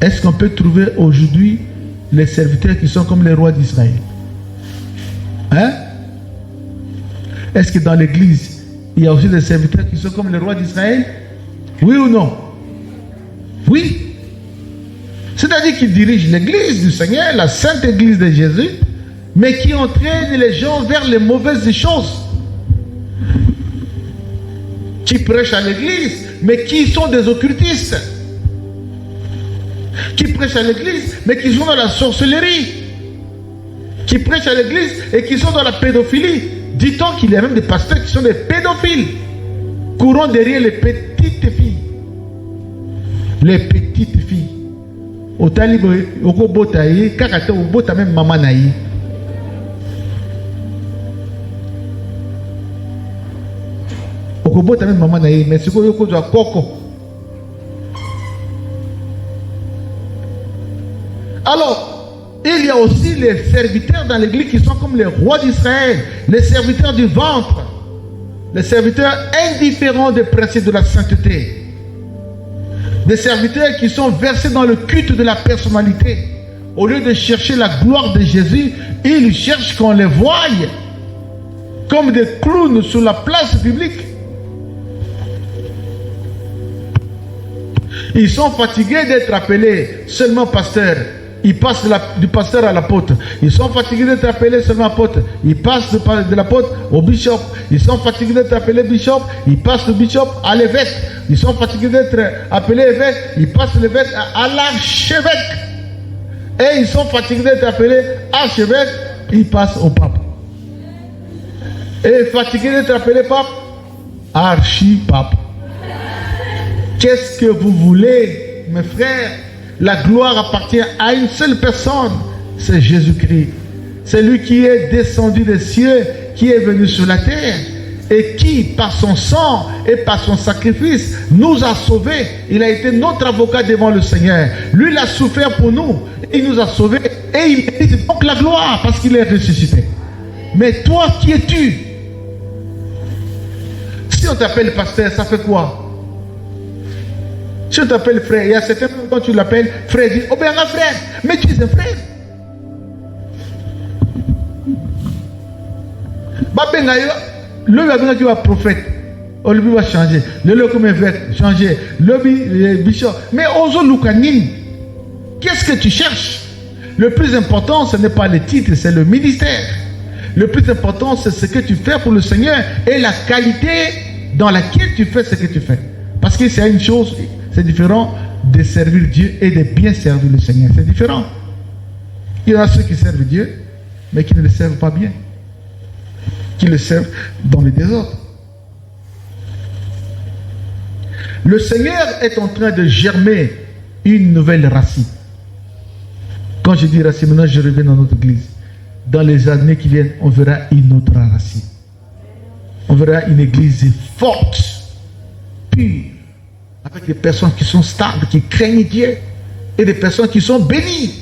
Est-ce qu'on peut trouver aujourd'hui les serviteurs qui sont comme les rois d'Israël? Hein? Est-ce que dans l'église, il y a aussi des serviteurs qui sont comme les rois d'Israël? Oui ou non? Oui. C'est-à-dire qu'ils dirigent l'église du Seigneur, la sainte église de Jésus, mais qui entraînent les gens vers les mauvaises choses. Qui prêchent à l'église, mais qui sont des occultistes. Qui prêchent à l'église, mais qui sont dans la sorcellerie. Qui prêchent à l'église et qui sont dans la pédophilie. Dit-on qu'il y a même des pasteurs qui sont des pédophiles, courant derrière les petites filles. Les petites filles. Au talibo, au botaye, kakate au bota même maman naïe. Au bota même maman naïe, mais c'est quoi le coup de coco? Alors, il y a aussi les serviteurs dans l'église qui sont comme les rois d'Israël, les serviteurs du ventre, les serviteurs indifférents des principes de la sainteté, des serviteurs qui sont versés dans le culte de la personnalité. Au lieu de chercher la gloire de Jésus, ils cherchent qu'on les voie comme des clowns sur la place publique. Ils sont fatigués d'être appelés seulement pasteurs. Ils passent du pasteur à l'apôtre. Ils sont fatigués d'être appelés seulement apôtre. Ils passent de l'apôtre au bishop. Ils sont fatigués d'être appelés bishop. Ils passent du bishop à l'évêque. Ils sont fatigués d'être appelés évêque. Ils passent de l'évêque à l'archevêque. Et ils sont fatigués d'être appelés archevêque. Ils passent au pape. Et fatigués d'être appelés pape, archi-pape. Qu'est-ce que vous voulez, mes frères? La gloire appartient à une seule personne, c'est Jésus-Christ. C'est lui qui est descendu des cieux, qui est venu sur la terre et qui, par son sang et par son sacrifice, nous a sauvés. Il a été notre avocat devant le Seigneur. Lui, il a souffert pour nous. Il nous a sauvés et il mérite donc la gloire parce qu'il est ressuscité. Mais toi, qui es-tu? Si on t'appelle pasteur, ça fait quoi? Si on t'appelle frère, il y a certains moments quand tu l'appelles frère, dit, oh bien un frère, mais tu es un frère. Le tu vas prophète, le va changer, le comme évêque, changer, le bishop. Mais Ozo Lukanin, qu'est-ce que tu cherches? Le plus important, ce n'est pas le titre, c'est le ministère. Le plus important, c'est ce que tu fais pour le Seigneur et la qualité dans laquelle tu fais ce que tu fais. Parce que c'est une chose. C'est différent de servir Dieu et de bien servir le Seigneur. C'est différent. Il y en a ceux qui servent Dieu, mais qui ne le servent pas bien. Qui le servent dans le désordre. Le Seigneur est en train de germer une nouvelle racine. Quand je dis racine, maintenant je reviens dans notre église. Dans les années qui viennent, on verra une autre racine. On verra une église forte, pure, avec des personnes qui sont stables, qui craignent Dieu, et des personnes qui sont bénies.